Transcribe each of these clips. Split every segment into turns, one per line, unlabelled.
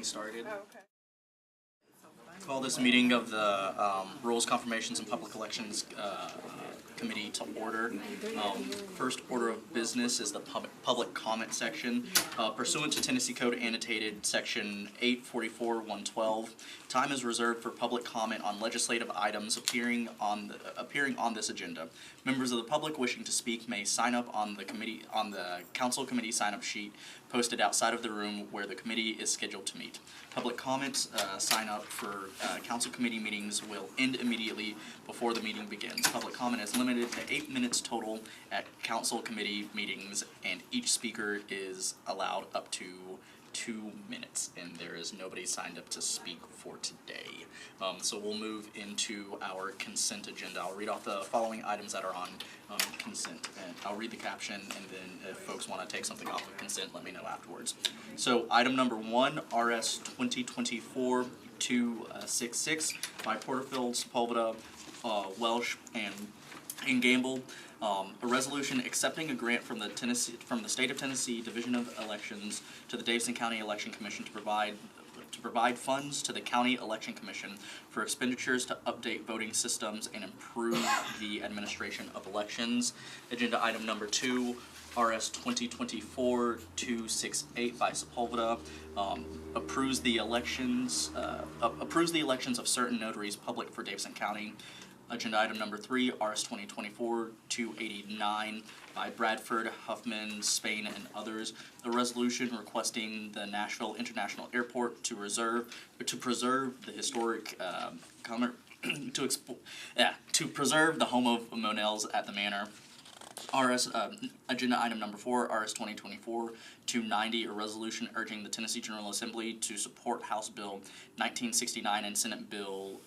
Started.
Oh, okay.
Call this meeting of the Rules, Confirmations, and Public Elections Committee to order. First order of business is the public comment section. Pursuant to Tennessee Code Annotated Section 844-112, time is reserved for public comment on legislative items appearing on this agenda. Members of the public wishing to speak may sign up on the council committee sign-up sheet posted outside of the room where the committee is scheduled to meet. Public comments sign up for council committee meetings will end immediately before the meeting begins. Public comment is limited to 8 minutes total at council committee meetings, and each speaker is allowed up to 2 minutes, and there is nobody signed up to speak for today. So we'll move into our consent agenda. I'll read off the following items that are on consent, and I'll read the caption, and then if folks want to take something off of consent, let me know afterwards. So item number 1, RS 2024-266 by Porterfield, Sepulveda, Welsh, and Gamble. A resolution accepting a grant from the State of Tennessee Division of Elections to the Davidson County Election Commission to provide funds to the County Election Commission for expenditures to update voting systems and improve the administration of elections. Agenda item number 2, RS 2024-268 by Sepulveda, approves the elections of certain notaries public for Davidson County. Agenda item number 3, RS 2024-289 by Bradford, Huffman, Spain, and others. A resolution requesting the Nashville International Airport to preserve the historic to preserve the home of Monell's at the Manor. Agenda item number 4, RS 2024-290, a resolution urging the Tennessee General Assembly to support House Bill 1969 and Senate Bill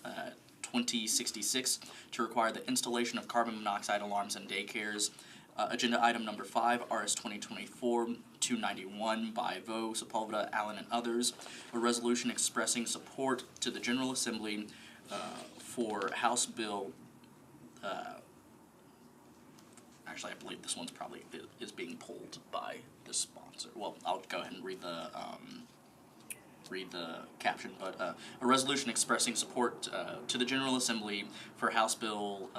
2066 to require the installation of carbon monoxide alarms in daycares. Agenda item number 5, RS 2024-291 by Vo, Sepulveda, Allen, and others. A resolution expressing support to the General Assembly for House Bill. Actually, I believe this one's probably is being pulled by the sponsor. Well, I'll go ahead and read the caption, but a resolution expressing support to the General Assembly for House Bill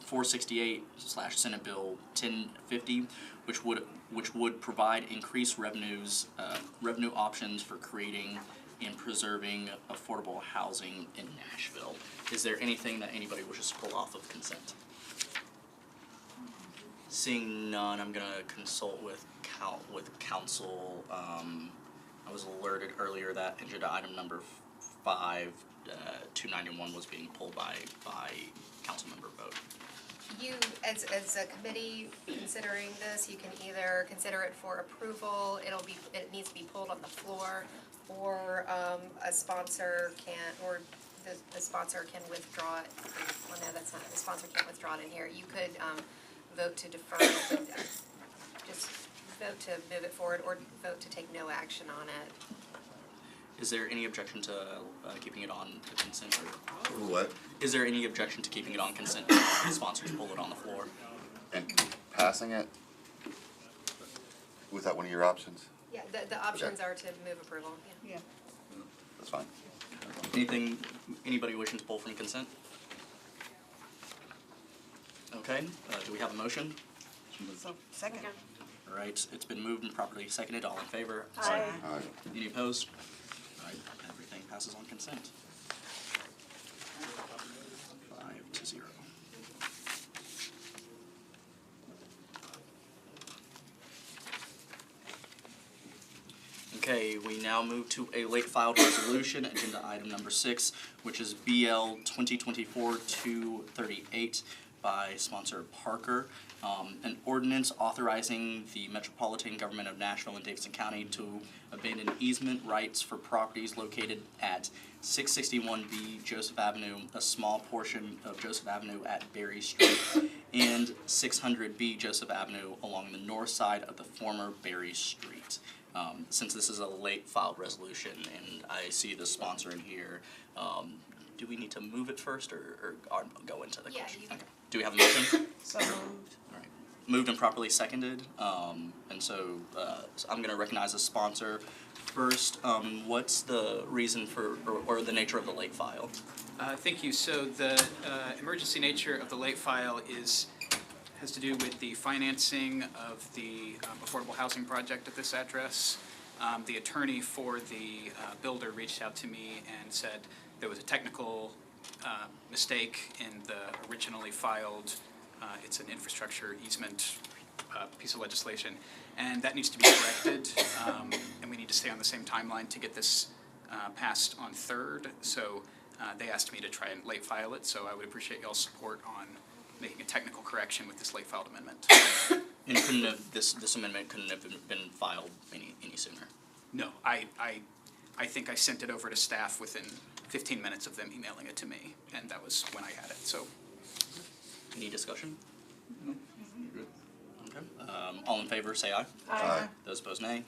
468/Senate Bill 1050, which would provide increased revenue options for creating and preserving affordable housing in Nashville. Is there anything that anybody wishes to pull off of consent? Seeing none, I'm gonna consult with council. I was alerted earlier that agenda item number 5, 291 was being pulled by council member vote.
You, as a committee considering this, you can either consider it for approval, it needs to be pulled on the floor, or a sponsor the sponsor can withdraw it. Well, no, that's not, the sponsor can't withdraw it in here. You could vote to defer it, just vote to move it forward, or vote to take no action on it.
Is there any objection to keeping it on the consent?
What?
Is there any objection to keeping it on consent? Sponsors pull it on the floor.
And passing it? Was that one of your options?
Yeah, the options are to move approval, yeah.
That's fine.
Anybody wishing to pull from consent? Okay, do we have a motion?
Second.
All right, it's been moved and properly seconded. All in favor?
Aye.
Aye.
Any opposed? All right, everything passes on consent. 5-0. Okay, we now move to a late filed resolution, agenda item number 6, which is BL 2024-238 by sponsor Parker. An ordinance authorizing the Metropolitan Government of Nashville and Davidson County to abandon easement rights for properties located at 661B Joseph Avenue, a small portion of Joseph Avenue at Berry Street, and 600B Joseph Avenue along the north side of the former Berry Street. Since this is a late filed resolution and I see the sponsor in here, do we need to move it first or go into the question? Okay. Do we have a motion?
So moved.
All right. moved and properly seconded, and so I'm gonna recognize a sponsor. First, what's the reason for, or the nature of the late file?
Thank you. So the emergency nature of the late file has to do with the financing of the affordable housing project at this address. The attorney for the builder reached out to me and said there was a technical mistake in the originally filed, it's an infrastructure easement piece of legislation, and that needs to be corrected, and we need to stay on the same timeline to get this passed on 3rd. So they asked me to try and late file it, so I would appreciate y'all's support on making a technical correction with this late filed amendment.
And couldn't have, this amendment couldn't have been filed any sooner?
No, I think I sent it over to staff within 15 minutes of them emailing it to me, and that was when I had it, so.
Any discussion? No. Okay, all in favor, say aye.
Aye.
Those opposed, nay.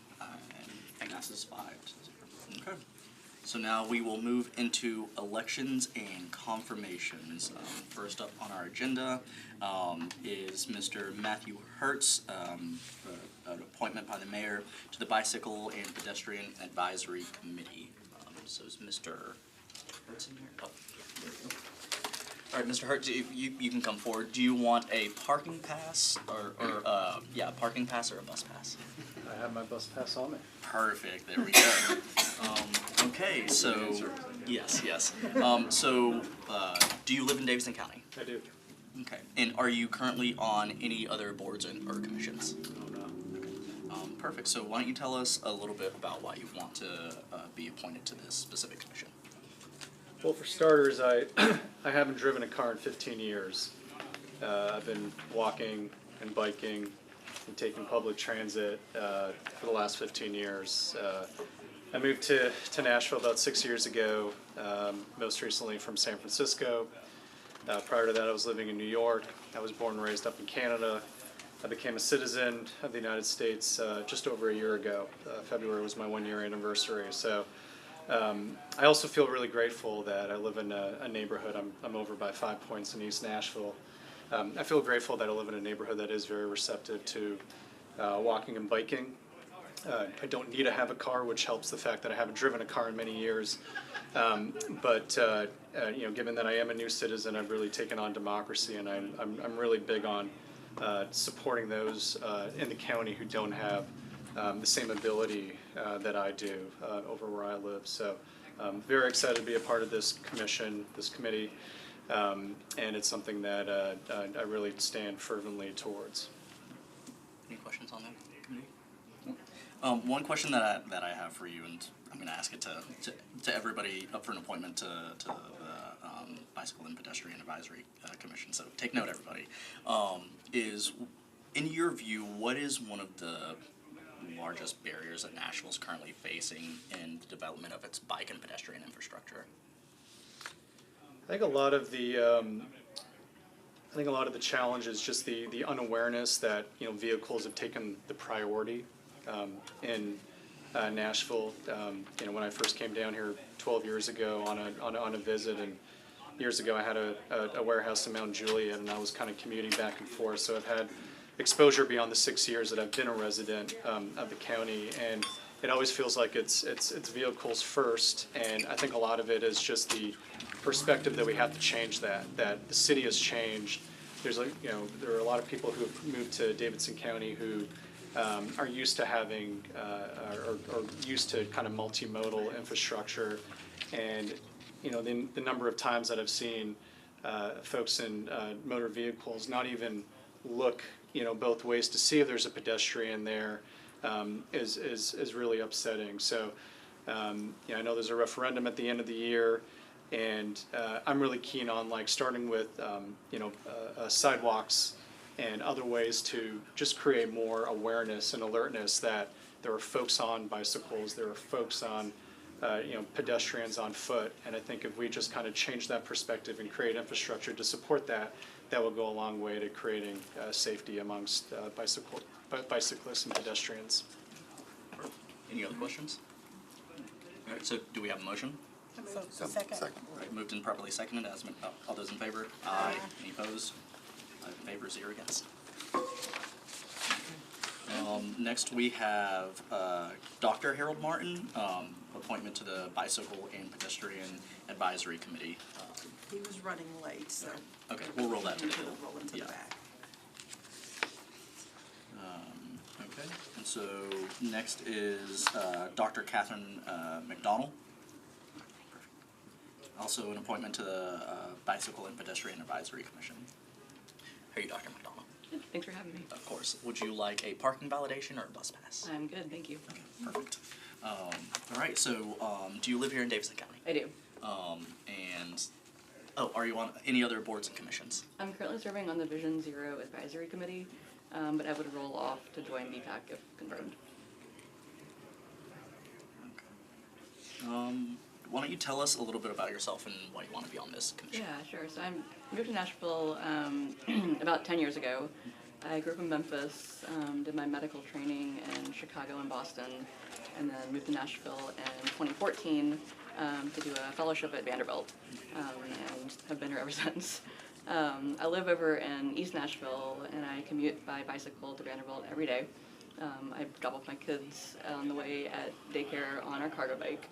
And passes 5-0. Okay. So now we will move into elections and confirmations. First up on our agenda is Mr. Matthew Hertz, an appointment by the mayor to the Bicycle and Pedestrian Advisory Committee. So is Mr. Hertz in here? Oh, there we go. All right, Mr. Hertz, if you can come forward. Do you want a parking pass or parking pass or a bus pass?
I have my bus pass on me.
Perfect, there we go. Okay, so, yes. Do you live in Davidson County?
I do.
Okay, and are you currently on any other boards or commissions?
Oh, no.
Perfect, so why don't you tell us a little bit about why you want to be appointed to this specific commission?
Well, for starters, I haven't driven a car in 15 years. I've been walking and biking and taking public transit for the last 15 years. I moved to Nashville about 6 years ago, most recently from San Francisco. Prior to that, I was living in New York. I was born and raised up in Canada. I became a citizen of the United States just over a year ago. February was my 1-year anniversary. So I also feel really grateful that I live in a neighborhood. I'm over by 5 Points in East Nashville. I feel grateful that I live in a neighborhood that is very receptive to walking and biking. I don't need to have a car, which helps the fact that I haven't driven a car in many years. But given that I am a new citizen, I've really taken on democracy, and I'm really big on supporting those in the county who don't have the same ability that I do over where I live. So I'm very excited to be a part of this committee, and it's something that I really stand fervently towards.
Any questions on that committee? One question that I have for you, and I'm going to ask it to everybody up for an appointment to the Bicycle and Pedestrian Advisory Commission, so take note, everybody, is, in your view, what is one of the largest barriers that Nashville is currently facing in the development of its bike and pedestrian infrastructure?
I think a lot of the challenge is just the unawareness that vehicles have taken the priority in Nashville. When I first came down here 12 years ago on a visit, and years ago I had a warehouse in Mount Juliet, and I was kind of commuting back and forth. So I've had exposure beyond the 6 years that I've been a resident of the county, and it always feels like it's vehicles first. And I think a lot of it is just the perspective that we have to change that the city has changed. There are a lot of people who have moved to Davidson County who are used to having or used to kind of multimodal infrastructure, and the number of times that I've seen folks in motor vehicles not even look both ways to see if there's a pedestrian there is really upsetting. So I know there's a referendum at the end of the year, and I'm really keen on starting with sidewalks and other ways to just create more awareness and alertness that there are folks on bicycles, there are folks on pedestrians on foot, and I think if we just kind of change that perspective and create infrastructure to support that, that will go a long way to creating safety amongst bicyclists and pedestrians.
Any other questions? All right, so do we have a motion?
Second.
All right, moved and properly seconded. All those in favor? Aye. Any opposed? 5 in favor, 0 against. Next we have Dr. Harold Martin, appointment to the Bicycle and Pedestrian Advisory Committee.
He was running late, so.
Okay, we'll roll that to the
We'll
hill.
roll him to the
Yeah.
back.
Okay, and so next is Dr. Catherine McDonald. Also an appointment to the Bicycle and Pedestrian Advisory Commission. How are you, Dr. McDonald?
Good, thanks for having me.
Of course. Would you like a parking validation or a bus pass?
I'm good, thank you.
Okay, perfect. All right, so do you live here in Davidson County?
I do.
Are you on any other boards and commissions?
I'm currently serving on the Vision Zero Advisory Committee, but I would roll off to join BPAC if confirmed.
Why don't you tell us a little bit about yourself and why you want to be on this commission?
Yeah, sure. So I moved to Nashville about 10 years ago. I grew up in Memphis, did my medical training in Chicago and Boston, and then moved to Nashville in 2014 to do a fellowship at Vanderbilt, and have been here ever since. I live over in East Nashville, and I commute by bicycle to Vanderbilt every day. I drop off my kids on the way at daycare on our cargo bike.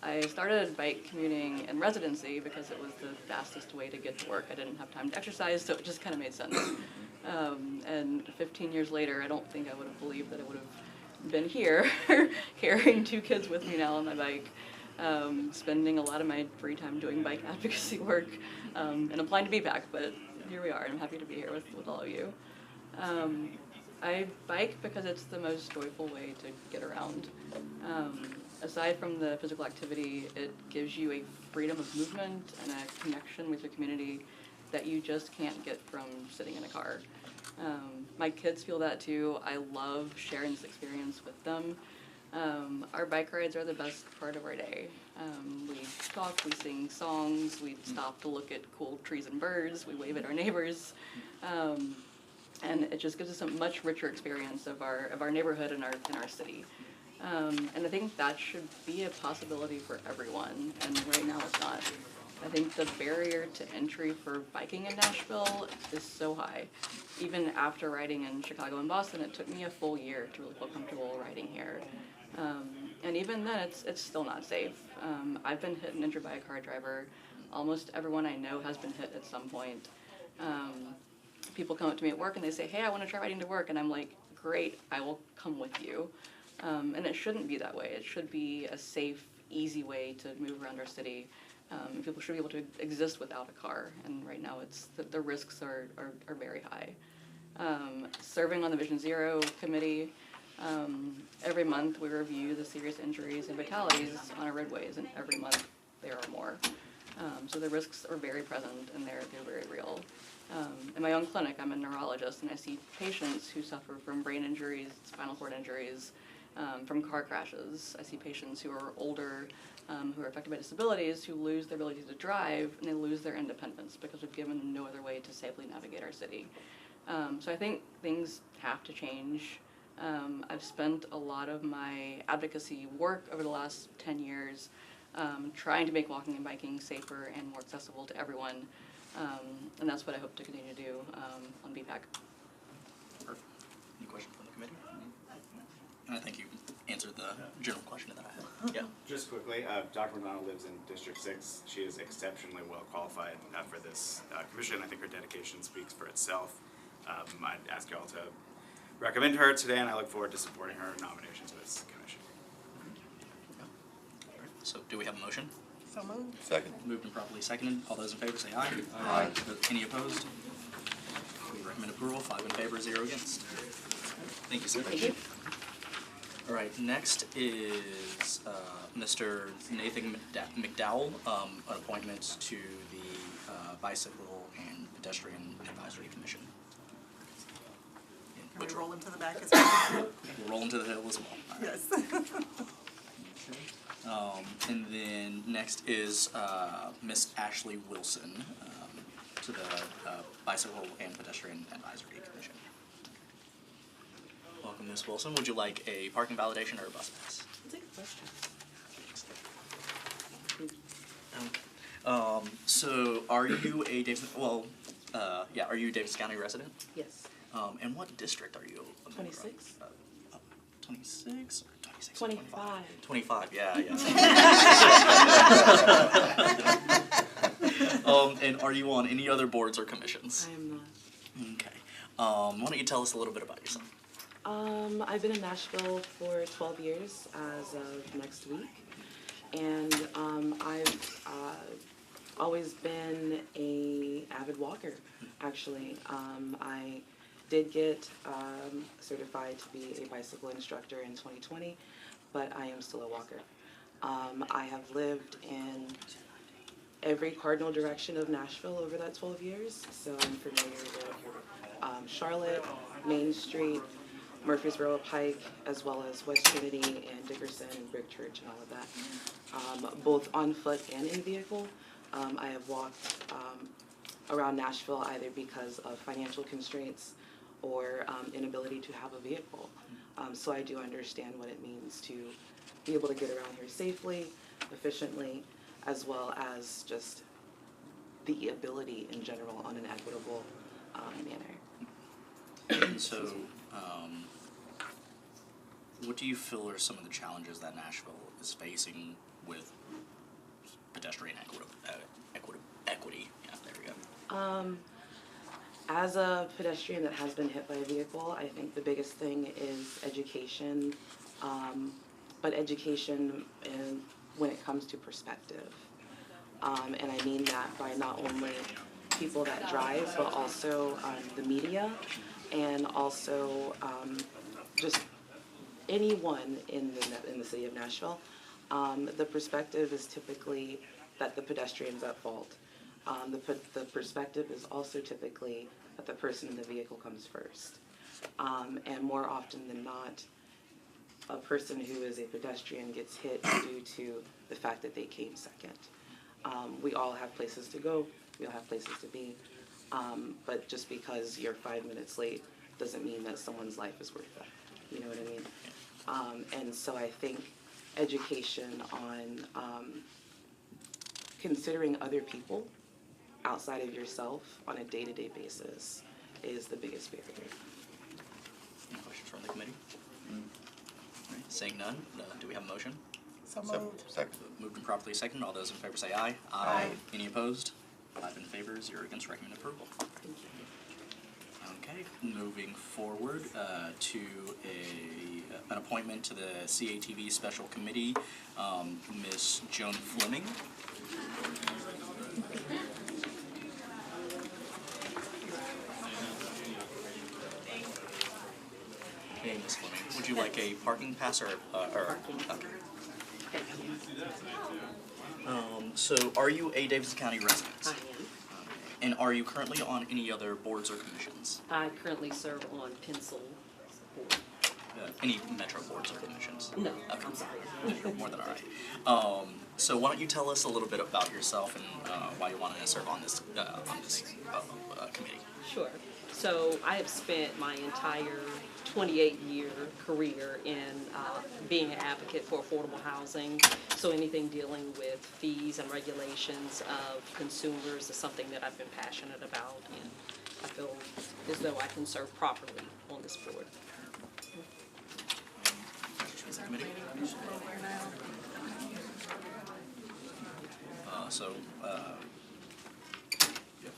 I started bike commuting in residency because it was the fastest way to get to work. I didn't have time to exercise, so it just kind of made sense. And 15 years later, I don't think I would have believed that I would have been here, carrying 2 kids with me now on my bike, spending a lot of my free time doing bike advocacy work, and applying to BPAC, but here we are, and I'm happy to be here with all of you. I bike because it's the most joyful way to get around. Aside from the physical activity, it gives you a freedom of movement and a connection with your community that you just can't get from sitting in a car. My kids feel that too. I love sharing this experience with them. Our bike rides are the best part of our day. We talk, we sing songs, we stop to look at cool trees and birds, we wave at our neighbors. And it just gives us a much richer experience of our neighborhood and our city. And I think that should be a possibility for everyone, and right now it's not. I think the barrier to entry for biking in Nashville is so high. Even after riding in Chicago and Boston, it took me a full year to really feel comfortable riding here. And even then, it's still not safe. I've been hit and injured by a car driver. Almost everyone I know has been hit at some point. People come up to me at work and they say, hey, I want to try riding to work. And I'm like, great, I will come with you. And it shouldn't be that way. It should be a safe, easy way to move around our city. People should be able to exist without a car. And right now, the risks are very high. Serving on the Vision Zero committee, every month we review the serious injuries and fatalities on our roadways, and every month there are more. So the risks are very present and they're very real. In my own clinic, I'm a neurologist, and I see patients who suffer from brain injuries, spinal cord injuries, from car crashes. I see patients who are older, who are affected by disabilities, who lose their ability to drive, and they lose their independence because we've given them no other way to safely navigate our city. So I think things have to change. I've spent a lot of my advocacy work over the last 10 years trying to make walking and biking safer and more accessible to everyone. And that's what I hope to continue to do on BPAC.
Perfect. Any questions from the committee? And I think you answered the general question that I had. Yeah.
Just quickly, Dr. McDonald lives in District 6. She is exceptionally well qualified for this commission. I think her dedication speaks for itself. I'd ask you all to recommend her today, and I look forward to supporting her nomination to this commission.
So do we have a motion?
So moved.
Second.
Moved and properly seconded. All those in favor say aye.
Aye.
Any opposed? We recommend approval. 5 in favor, 0 against. Thank you, sir.
Thank you.
All right, next is Mr. Nathan McDowell, an appointment to the Bicycle and Pedestrian Advisory Commission.
Can we roll him to the back as well?
We'll roll into the hill as well. All right.
Yes.
And then next is Miss Ashley Wilson to the Bicycle and Pedestrian Advisory Commission. Welcome, Ms. Wilson. Would you like a parking validation or a bus pass?
That's a good question.
Okay. So are you a Davidson, are you a Davidson County resident?
Yes.
And what district are you a
26?
26 or 26?
25.
25, yeah. And are you on any other boards or commissions?
I am not.
Okay. Why don't you tell us a little bit about yourself?
I've been in Nashville for 12 years as of next week. And I've always been a avid walker, actually. I did get certified to be a bicycle instructor in 2020, but I am still a walker. I have lived in every cardinal direction of Nashville over that 12 years, so I'm familiar with Charlotte, Main Street, Murfreesboro Pike, as well as West Trinity and Dickerson and Brick Church and all of that, both on foot and in vehicle. I have walked around Nashville either because of financial constraints or inability to have a vehicle. So I do understand what it means to be able to get around here safely, efficiently, as well as just the ability in general on an equitable manner.
So, what do you feel are some of the challenges that Nashville is facing with pedestrian equity? Yeah, there we go.
As a pedestrian that has been hit by a vehicle, I think the biggest thing is education, but education when it comes to perspective. And I mean that by not only people that drive, but also the media, and also just anyone in the city of Nashville. The perspective is typically that the pedestrian's at fault. The perspective is also typically that the person in the vehicle comes first. And more often than not, a person who is a pedestrian gets hit due to the fact that they came second. We all have places to go, we all have places to be, but just because you're 5 minutes late doesn't mean that someone's life is worth that. You know what I mean? And so I think education on considering other people outside of yourself on a day-to-day basis is the biggest barrier.
Any questions from the committee? All right, seeing none, do we have a motion?
So moved.
Second.
Moved and properly seconded. All those in favor say aye.
Aye.
Any opposed? 5 in favor, 0 against. Recommend approval. Okay, moving forward to an appointment to the CATV Special Committee, Ms. Joan Fleming. Okay, Ms. Fleming, would you like a parking pass or
Parking.
Okay. So are you a Davidson County resident?
I am.
And are you currently on any other boards or commissions?
I currently serve on Pencil Board.
Any metro boards or commissions?
No,
Okay.
I'm sorry.
You're more than all right. So why don't you tell us a little bit about yourself and why you want to serve on this committee?
Sure. So I have spent my entire 28-year career in being an advocate for affordable housing. So anything dealing with fees and regulations of consumers is something that I've been passionate about, and I feel as though I can serve properly on this board.
Committee?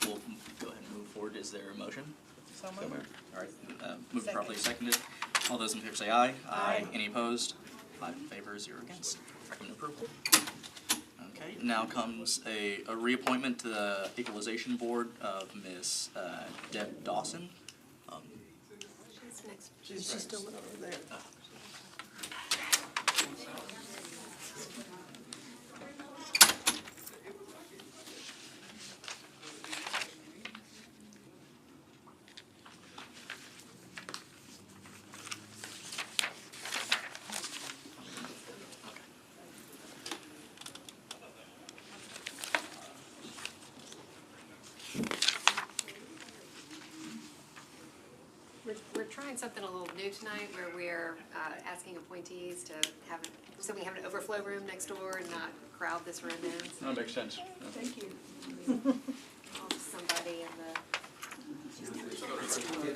We'll go ahead and move forward. Is there a motion?
So moved.
All right, moved properly seconded. All those in favor say aye. Aye. Any opposed? 5 in favor, 0 against. Recommend approval. Okay, now comes a reappointment to the Equalization Board of Ms. Deb Dawson.
She's next.
She's still over there.
We're trying something a little new tonight where we're asking appointees to have, so we have an overflow room next door and not crowd this room in. So
That makes sense.
Thank you.
somebody in the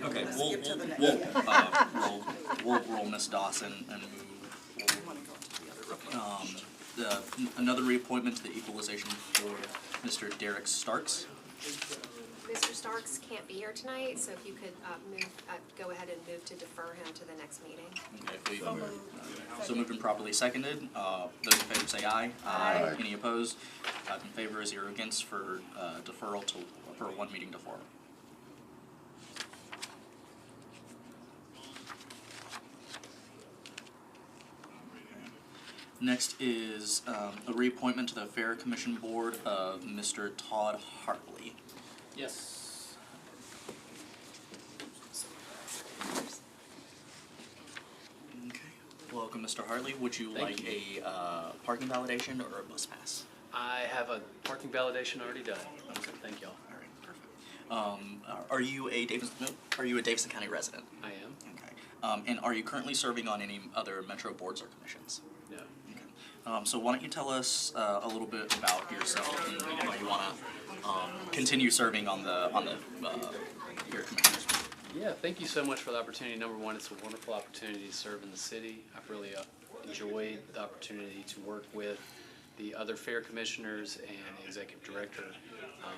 Okay, we'll roll Ms. Dawson and move. Another reappointment to the Equalization Board, Mr. Derek Starks.
Mr. Starks can't be here tonight, so if you could go ahead and move to defer him to the next meeting.
Okay, so moved and properly seconded. Those in favor say aye.
Aye.
Any opposed? 5 in favor, 0 against for deferral for one meeting to 4. Next is a reappointment to the Fair Commission Board of Mr. Todd Hartley.
Yes.
Okay. Welcome, Mr. Hartley. Would you
Thank
like a parking validation or a bus pass?
I have a parking validation already done. Okay, thank y'all.
All right, perfect. Are you a Davidson County resident?
I am?
Okay. And are you currently serving on any other Metro boards or commissions?
No.
Okay. So why don't you tell us a little bit about yourself and why you want to continue serving on the your commissioners?
Yeah, thank you so much for the opportunity. Number one, it's a wonderful opportunity to serve in the city. I've really enjoyed the opportunity to work with the other fair commissioners and the executive director,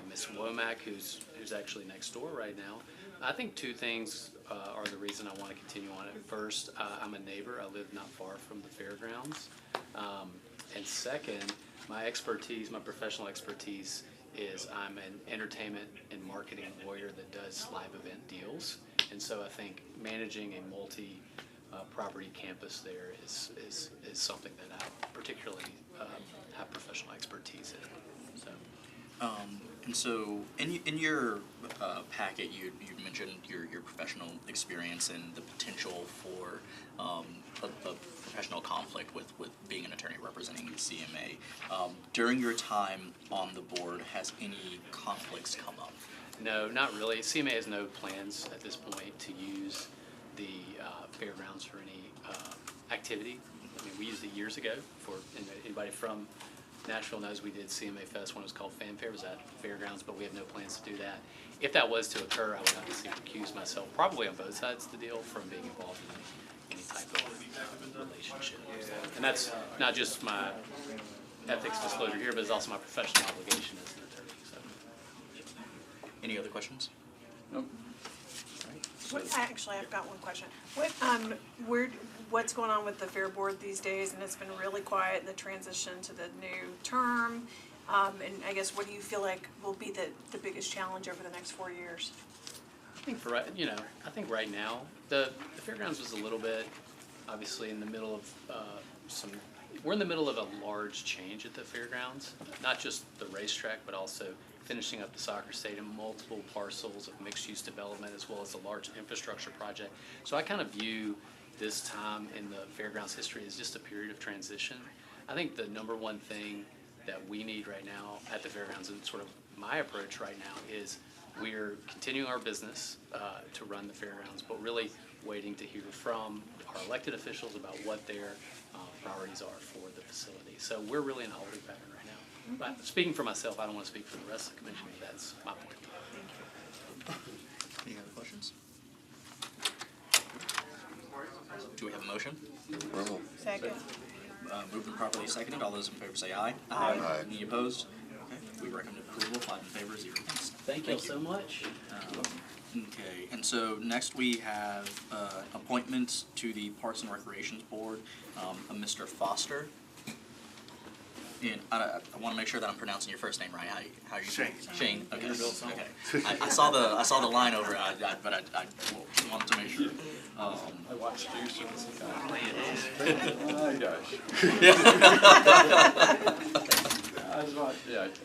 Ms. Womack, who's actually next door right now. I think 2 things are the reason I want to continue on it. First, I'm a neighbor. I live not far from the fairgrounds. And second, my expertise, my professional expertise is I'm an entertainment and marketing lawyer that does live event deals. And so I think managing a multi-property campus there is something that I particularly have professional expertise in. So.
And so, in your packet, you mentioned your professional experience and the potential for a professional conflict with being an attorney representing the CMA. During your time on the board, has any conflicts come up?
No, not really. CMA has no plans at this point to use the fairgrounds for any activity. I mean, we used it years ago for anybody from Nashville knows we did CMA Fest when it was called Fanfare. It was at fairgrounds, but we have no plans to do that. If that was to occur, I would obviously recuse myself, probably on both sides of the deal, from being involved in any type of relationship. So, and that's not just my ethics disclosure here, but it's also my professional obligation as an attorney. So.
Any other questions?
Nope.
Actually, I've got one question. What's going on with the Fair Board these days? And it's been really quiet in the transition to the new term. And I guess, what do you feel like will be the biggest challenge over the next 4 years?
I think I think right now the fairgrounds was a little bit obviously in the middle of we're in the middle of a large change at the fairgrounds, not just the racetrack, but also finishing up the soccer stadium, multiple parcels of mixed-use development, as well as a large infrastructure project. So I kind of view this time in the fairgrounds history as just a period of transition. I think the number one thing that we need right now at the fairgrounds, and sort of my approach right now, is we're continuing our business to run the fairgrounds, but really waiting to hear from our elected officials about what their priorities are for the facility. So we're really in a holding pattern right now. But speaking for myself, I don't want to speak for the rest of the commission, but that's my point.
Any other questions? Do we have a motion?
Approval.
Second.
Moved and properly seconded. All those in favor say aye.
Aye.
Any opposed? Okay. We recommend approval. 5 in favor, 0 against.
Thank you so much.
Okay, and so next we have appointments to the Parks and Recreations Board, of Mr. Foster. And I want to make sure that I'm pronouncing your first name right. How you
Shane.
Shane. Okay. Okay. I saw the line over, but I wanted to make sure.
I watched you, so it's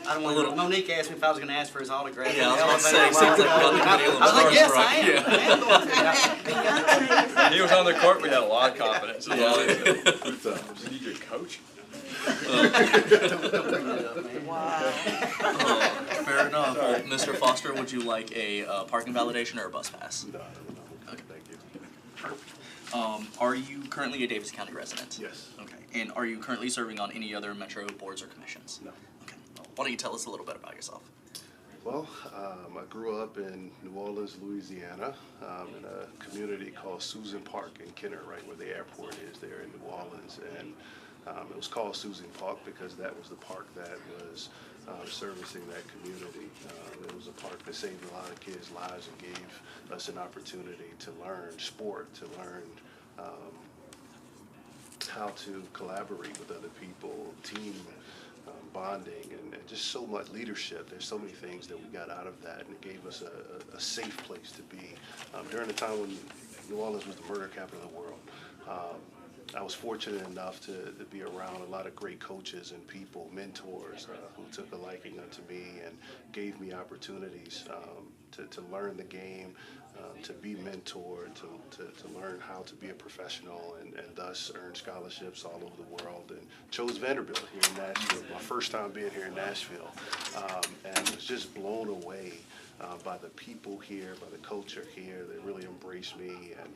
I don't want to. Monique asked me if I was going to ask for his autograph.
Yeah, I was about to say, seems like
I was like, yes, I am.
He was on the court, we had a lot of confidence.
Yeah.
Does he need your coach?
Wow.
Fair enough. Well, Mr. Foster, would you like a parking validation or a bus pass?
No,
Okay.
thank you.
Are you currently a Davidson County resident?
Yes.
Okay. And are you currently serving on any other Metro boards or commissions?
No.
Okay. Well, why don't you tell us a little bit about yourself?
Well, I grew up in New Orleans, Louisiana, in a community called Susan Park in Kenner, right where the airport is there in New Orleans. And it was called Susan Park because that was the park that was servicing that community. It was a park that saved a lot of kids' lives and gave us an opportunity to learn sport, to learn how to collaborate with other people, team bonding, and just so much leadership. There's so many things that we got out of that, and it gave us a safe place to be. During the time when New Orleans was the murder capital of the world, I was fortunate enough to be around a lot of great coaches and people, mentors, who took a liking unto me and gave me opportunities to learn the game, to be mentored, to learn how to be a professional, and thus earn scholarships all over the world, and chose Vanderbilt here in Nashville, my first time being here in Nashville, and was just blown away by the people here, by the culture here. They really embraced me, and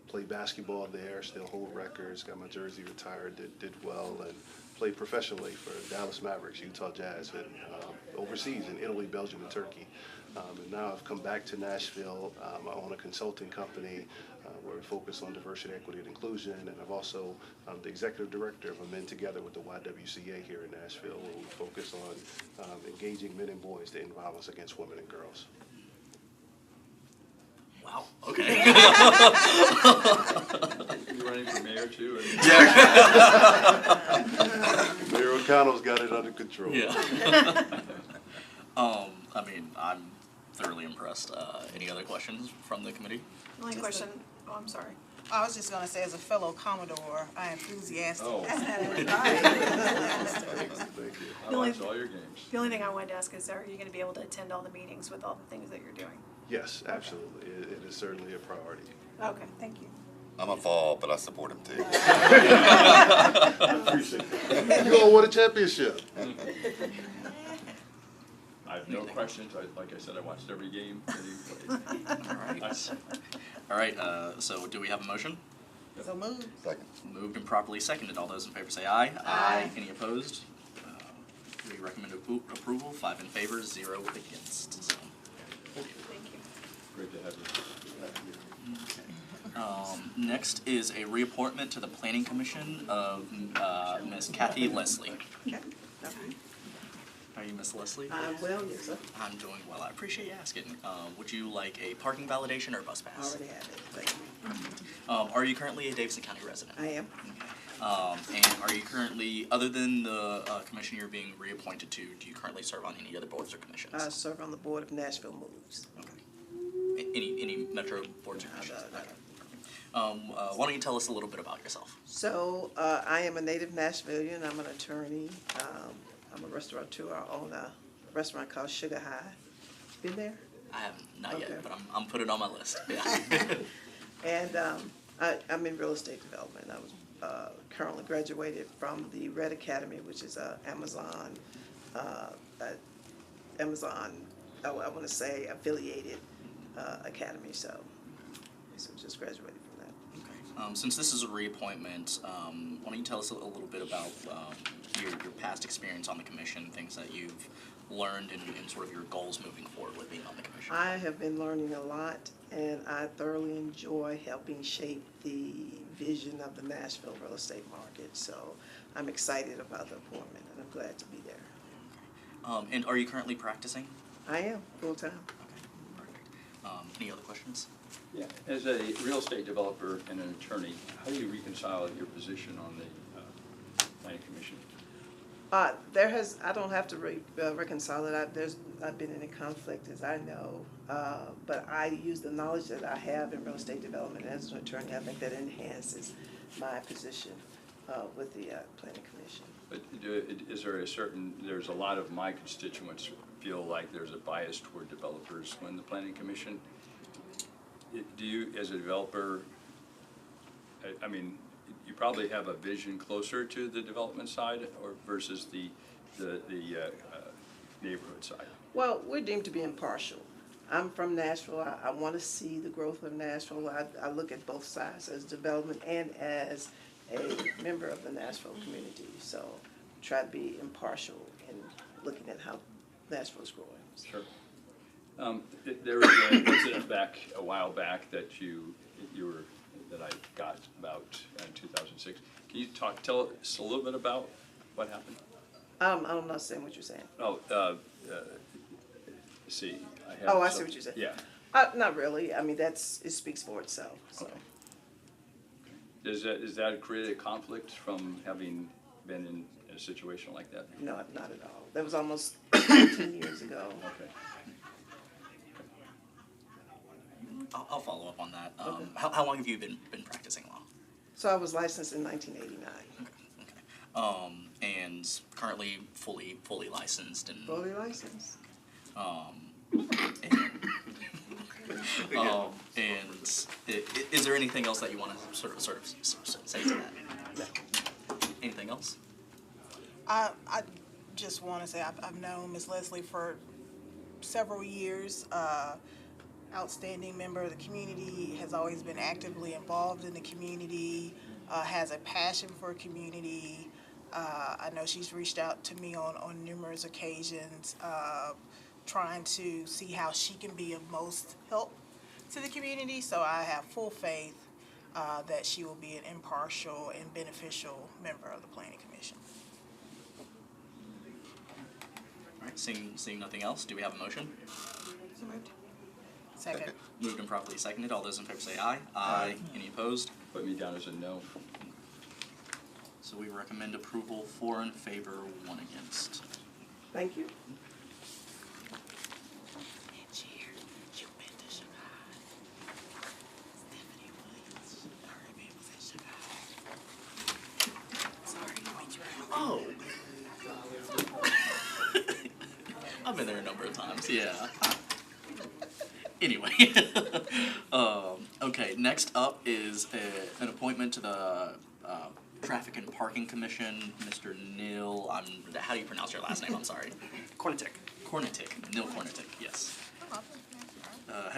played basketball there, still hold records, got my jersey retired, did well, and played professionally for Dallas Mavericks, Utah Jazz, and overseas in Italy, Belgium, and Turkey. And now I've come back to Nashville. I own a consulting company where we focus on diversity, equity, and inclusion, and I've also the executive director of a Men Together with the YWCA here in Nashville, where we focus on engaging men and boys to end violence against women and girls.
Wow, okay.
You running for mayor too?
Mayor O'Connell's got it under control.
Yeah. I mean, I'm thoroughly impressed. Any other questions from the committee?
Only question, oh, I'm sorry.
I was just gonna say, as a fellow Commodore, I enthusiastic.
Oh.
Thank you.
I watched all your games.
The only thing I wanted to ask is, are you gonna be able to attend all the meetings with all the things that you're doing?
Yes, absolutely. It is certainly a priority.
Okay, thank you.
I'm a fall, but I support him too.
I appreciate that. You all won a championship.
I have no questions. Like I said, I watched every game that he played.
All right, so do we have a motion?
So moved.
Second.
Moved and properly seconded. All those in favor say aye.
Aye.
Any opposed? We recommend approval. 5 in favor, 0 against. So.
Thank you.
Great to have you.
Okay. Next is a reappointment to the Planning Commission of Ms. Kathy Leslie.
Okay.
Are you Miss Leslie?
I'm well, yes, sir.
I'm doing well. I appreciate you asking. Would you like a parking validation or bus pass?
Already have it, thank you.
Are you currently a Davidson County resident?
I am.
And are you currently, other than the commission you're being reappointed to, do you currently serve on any other boards or commissions?
I serve on the board of Nashville Moves.
Okay. Any metro boards or commissions? Okay. Why don't you tell us a little bit about yourself?
So, I am a native Nashvilleian. I'm an attorney. I'm a restaurateur. I own a restaurant called Sugar High. Been there?
I haven't, not
Okay.
yet, but I'm putting it on my list. Yeah.
And I'm in real estate development. I was currently graduated from the Red Academy, which is Amazon, I want to say affiliated academy. So just graduated from that.
Okay. Since this is a reappointment, why don't you tell us a little bit about your past experience on the commission, things that you've learned, and sort of your goals moving forward with being on the commission?
I have been learning a lot, and I thoroughly enjoy helping shape the vision of the Nashville real estate market. So I'm excited about the appointment, and I'm glad to be there.
And are you currently practicing?
I am, full time.
Okay, perfect. Any other questions?
Yeah, as a real estate developer and an attorney, how do you reconcile your position on the planning commission?
I don't have to reconcile it. I've been in a conflict, as I know, but I use the knowledge that I have in real estate development as an attorney. I think that enhances my position with the planning commission.
But is there there's a lot of my constituents feel like there's a bias toward developers when the planning commission. Do you, as a developer, I mean, you probably have a vision closer to the development side or versus the neighborhood side?
Well, we're deemed to be impartial. I'm from Nashville. I want to see the growth of Nashville. I look at both sides as development and as a member of the Nashville community. So try to be impartial in looking at how Nashville's growing.
Sure. There was an incident back, a while back, that that I got about in 2006. Can you tell us a little bit about what happened?
I'm not saying what you're saying.
Oh, see, I have.
Oh, I see what you're saying.
Yeah.
Not really. I mean, it speaks for itself, so.
Okay. Does that create a conflict from having been in a situation like that?
No, not at all. That was almost 10 years ago.
Okay.
I'll follow up on that.
Okay.
How long have you been practicing law?
So I was licensed in 1989.
And currently fully licensed and
Fully licensed.
Is there anything else that you want to sort of say to that?
No.
Anything else?
I just want to say I've known Ms. Leslie for several years. Outstanding member of the community, has always been actively involved in the community, has a passion for community. I know she's reached out to me on numerous occasions, trying to see how she can be of most help to the community. So I have full faith that she will be an impartial and beneficial member of the Planning Commission.
All right, seeing nothing else, do we have a motion?
So moved. Second.
Moved and properly seconded. All those in favor say aye. Aye. Any opposed?
Put me down as a no.
So we recommend approval, 4 in favor, 1 against.
Thank you.
Oh. I've been there a number of times, yeah. Anyway, okay, next up is an appointment to the Traffic and Parking Commission, Mr. Neil, how do you pronounce your last name, I'm sorry?
Kornitik.
Neil Kornitik, yes. How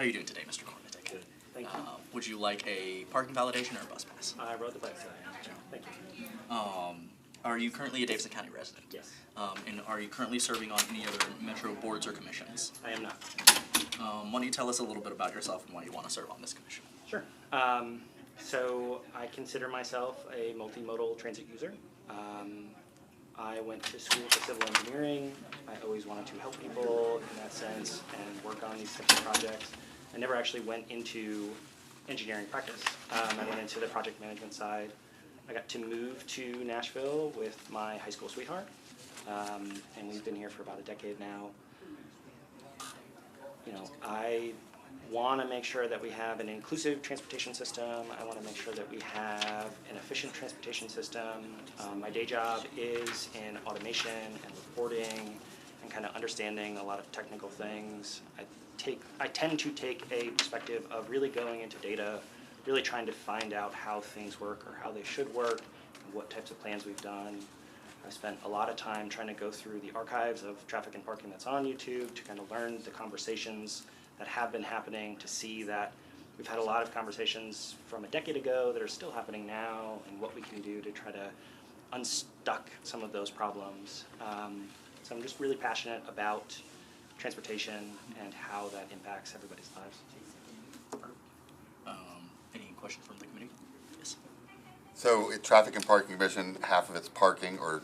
are you doing today, Mr. Kornitik?
Good, thank you.
Would you like a parking validation or a bus pass?
I rode the bike today. Thank you.
Are you currently a Davidson County resident?
Yes.
And are you currently serving on any other Metro boards or commissions?
I am not.
Why don't you tell us a little bit about yourself and why you want to serve on this commission?
Sure. So I consider myself a multimodal transit user. I went to school for civil engineering. I always wanted to help people in that sense and work on these types of projects. I never actually went into engineering practice. I went into the project management side. I got to move to Nashville with my high school sweetheart, and we've been here for about a decade now. You know, I want to make sure that we have an inclusive transportation system. I want to make sure that we have an efficient transportation system. My day job is in automation and reporting and kind of understanding a lot of technical things. I tend to take a perspective of really going into data, really trying to find out how things work or how they should work, and what types of plans we've done. I spent a lot of time trying to go through the archives of traffic and parking that's on YouTube to kind of learn the conversations that have been happening, to see that we've had a lot of conversations from a decade ago that are still happening now, and what we can do to try to unstuck some of those problems. So I'm just really passionate about transportation and how that impacts everybody's lives.
Any questions from the committee? Yes.
So, Traffic and Parking Commission, half of it's parking, or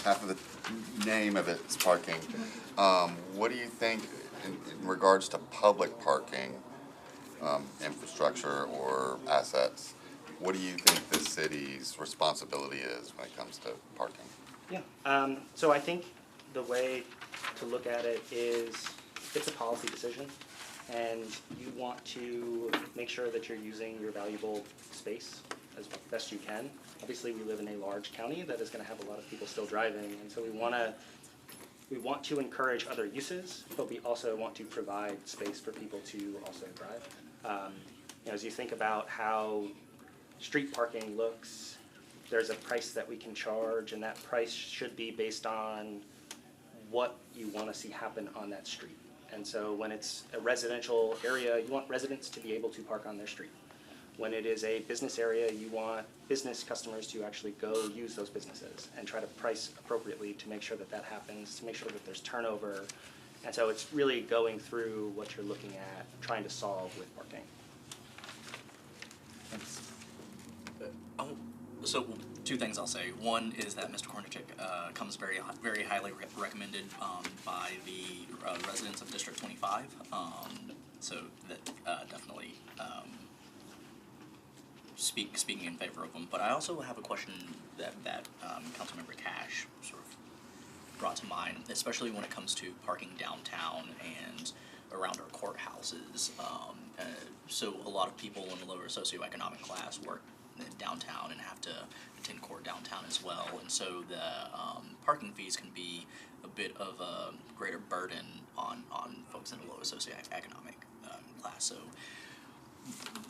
half of the name of it's parking. What do you think in regards to public parking infrastructure or assets? What do you think the city's responsibility is when it comes to parking?
Yeah. So I think the way to look at it is it's a policy decision, and you want to make sure that you're using your valuable space as best you can. Obviously, we live in a large county that is going to have a lot of people still driving, and so we want to encourage other uses, but we also want to provide space for people to also drive. As you think about how street parking looks, there's a price that we can charge, and that price should be based on what you want to see happen on that street. And so when it's a residential area, you want residents to be able to park on their street. When it is a business area, you want business customers to actually go use those businesses and try to price appropriately to make sure that that happens, to make sure that there's turnover. And so it's really going through what you're looking at, trying to solve with parking.
So two things I'll say. One is that Mr. Kornichek comes very highly recommended by the residents of District 25. So that definitely speaking in favor of them. But I also have a question that Councilmember Cash sort of brought to mind, especially when it comes to parking downtown and around our courthouses. So a lot of people in the lower socioeconomic class work in downtown and have to attend court downtown as well, and so the parking fees can be a bit of a greater burden on folks in the lower socioeconomic class. So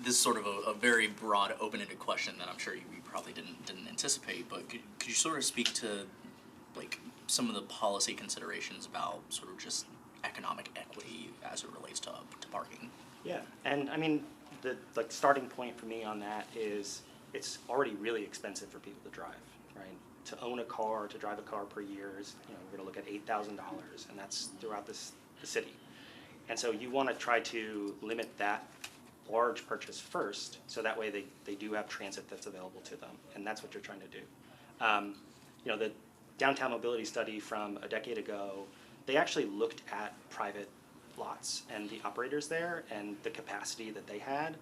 this is sort of a very broad, open-ended question that I'm sure you probably didn't anticipate, but could you sort of speak to like some of the policy considerations about sort of just economic equity as it relates to parking?
Yeah, and I mean, the starting point for me on that is it's already really expensive for people to drive, right? To own a car, to drive a car per year is, we're gonna look at $8,000, and that's throughout the city. And so you wanna try to limit that large purchase first, so that way they do have transit that's available to them, and that's what you're trying to do. The downtown mobility study from a decade ago, they actually looked at private lots and the operators there and the capacity that they had.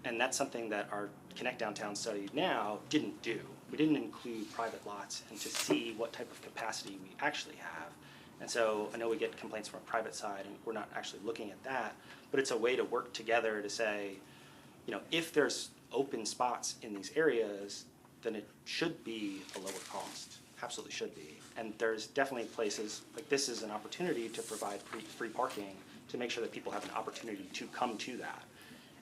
And that's something that our Connect Downtown study now didn't do. We didn't include private lots and to see what type of capacity we actually have. And so I know we get complaints from a private side and we're not actually looking at that, but it's a way to work together to say, if there's open spots in these areas, then it should be a lower cost, absolutely should be. And there's definitely places, like this is an opportunity to provide free parking to make sure that people have an opportunity to come to that.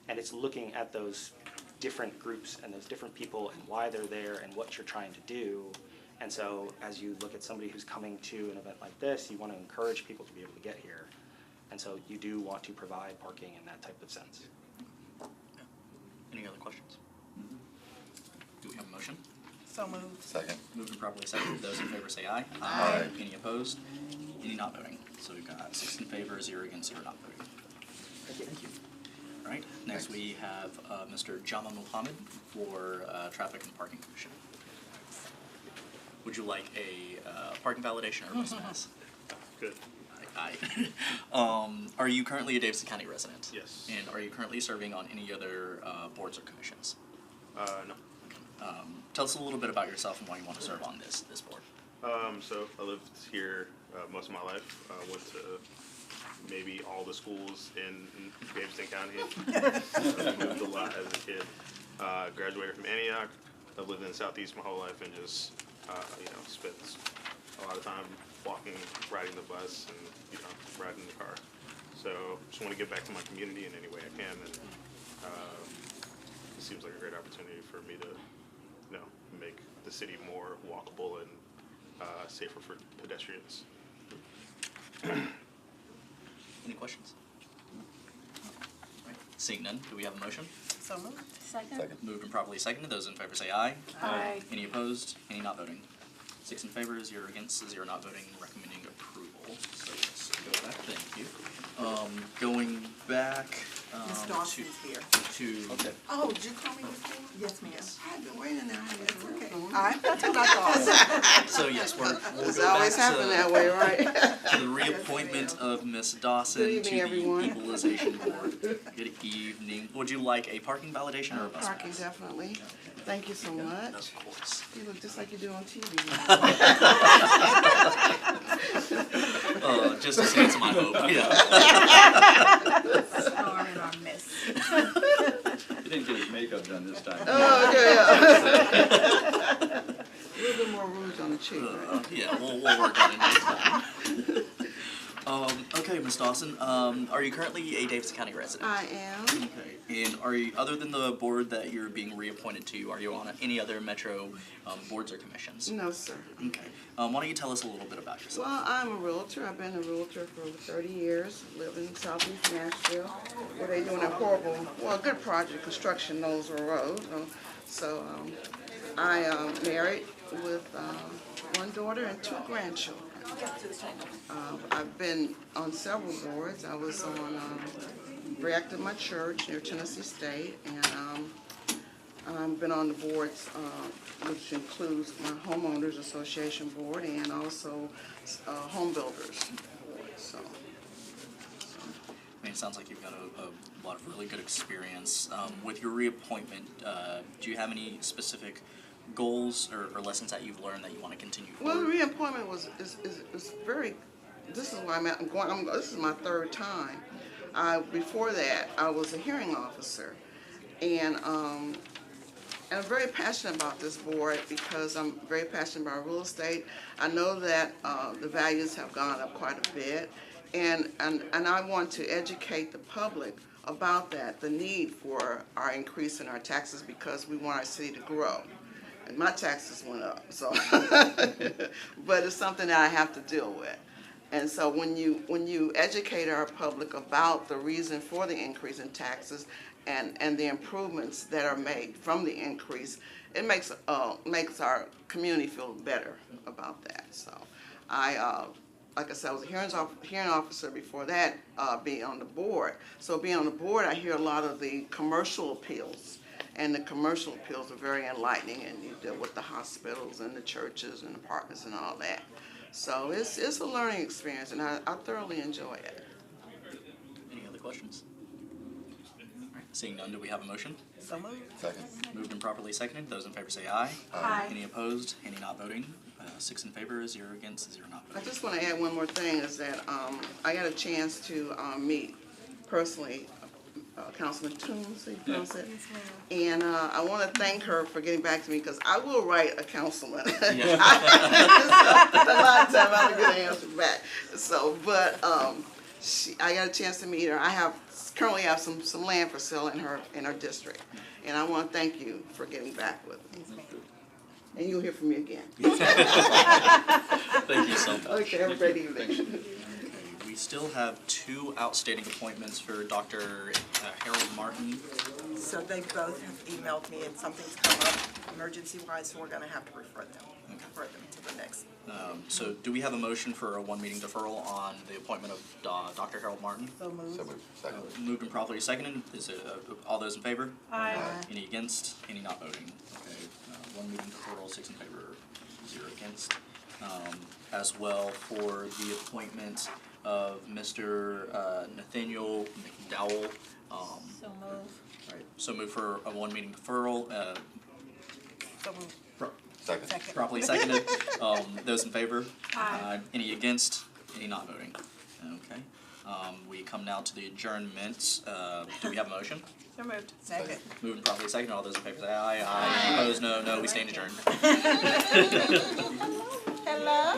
And it's looking at those different groups and those different people and why they're there and what you're trying to do. And so as you look at somebody who's coming to an event like this, you want to encourage people to be able to get here. And so you do want to provide parking in that type of sense.
Any other questions? Do we have a motion?
So moved.
Second.
Moved and properly seconded. Those in favor say aye.
Aye.
Any opposed? Any not voting? So we've got 6 in favor, 0 against, 0 not voting. Thank you. All right, next we have Mr. Jama Muhammad for Traffic and Parking Commission. Would you like a parking validation or a bus pass?
Good.
Aye. Are you currently a Davidson County resident?
Yes.
And are you currently serving on any other boards or commissions?
No.
Tell us a little bit about yourself and why you want to serve on this board.
So I lived here most of my life. Went to maybe all the schools in Davidson County. Moved a lot as a kid. Graduated from Antioch. I've lived in the Southeast my whole life and just spent a lot of time walking, riding the bus, and riding the car. So just want to give back to my community in any way I can, and it seems like a great opportunity for me to make the city more walkable and safer for pedestrians.
Any questions? Right. Seeing none, do we have a motion?
So moved.
Second.
Moved and properly seconded. Those in favor say aye.
Aye.
Any opposed? Any not voting? 6 in favor, 0 against, 0 not voting, recommending approval. So let's go back. Thank you. Going back
Ms. Dawson's here.
to
Okay.
Oh, did you call me before?
Yes, ma'am.
I've been waiting there. Okay.
I'm not Dawson.
so yes, we'll
It's
go
always
back
happened
to
that way, right?
the reappointment of Ms. Dawson
Good evening,
to
everyone.
the Equalization Board. Good evening. Would you like a parking validation or a bus
Parking,
pass?
definitely. Thank you so much.
Of course.
You look just like you do on TV.
Just a sense of my hope. Yeah.
Sorry, I missed.
He didn't get his makeup done this time.
Oh, okay, yeah. A little bit more rouge on the cheek, right?
Yeah, we'll work on it next time. Okay, Ms. Dawson, are you currently a Davidson County resident?
I am.
Okay. And are you, other than the board that you're being reappointed to, are you on any other Metro boards or commissions?
No, sir.
Okay. Why don't you tell us a little bit about yourself?
Well, I'm a realtor. I've been a realtor for over 30 years. Live in southeast Nashville, where they're doing a horrible, well, a good project, construction, Knowlesville Road. So I am married with one daughter and 2 grandchildren. I've been on several boards. I was on Reactor My Church near Tennessee State, and I've been on the boards, which includes my homeowners association board and also home builders board. So.
I mean, it sounds like you've got a lot of really good experience. With your reappointment, do you have any specific goals or lessons that you've learned that you want to continue forward?
Well, the reappointment is very. This is why I'm going. This is my 3rd time. Before that, I was a hearing officer, and I'm very passionate about this board because I'm very passionate about real estate. I know that the values have gone up quite a bit, and I want to educate the public about that, the need for our increase in our taxes because we want our city to grow. And my taxes went up, so but it's something that I have to deal with. And so when you educate our public about the reason for the increase in taxes and the improvements that are made from the increase, it makes our community feel better about that. So like I said, I was a hearing officer before that, being on the board. So being on the board, I hear a lot of the commercial appeals. And the commercial appeals are very enlightening, and you deal with the hospitals and the churches and apartments and all that. So it's a learning experience, and I thoroughly enjoy it.
Any other questions? All right, seeing none, do we have a motion?
So moved.
Second.
Moved and properly seconded. Those in favor say aye.
Aye.
Any opposed? Any not voting? 6 in favor, 0 against, 0 not
I
voting.
just want to add one more thing, is that I got a chance to meet personally Councilman Toombs, so you pronounce it. And I want to thank her for getting back to me because I will write a councilman.
Yeah.
A lot of times I don't get an answer back. So, but I got a chance to meet her. I currently have some land for sale in her district, and I want to thank you for getting back with me. And you'll hear from me again.
Thank you so much.
Okay, have a great evening.
We still have 2 outstanding appointments for Dr. Harold Martin.
So they both have emailed me and something's come up emergency-wise, so we're gonna have to refer them to the next.
So do we have a motion for a 1 meeting deferral on the appointment of Dr. Harold Martin?
So moved.
So moved. Second.
Moved and properly seconded. Is it, all those in favor?
Aye.
Any against? Any not voting? Okay, 1 meeting deferral, 6 in favor, 0 against. As well for the appointment of Mr. Nathaniel McDowell.
So moved.
Right, so move for a 1 meeting deferral.
So moved.
Second.
Properly seconded. Those in favor?
Aye.
Any against? Any not voting? Okay. We come now to the adjournment. Do we have a motion?
So moved.
Second.
Moving properly seconded. All those in favor say aye. Aye. Opposed? No. We stand adjourned.
Hello.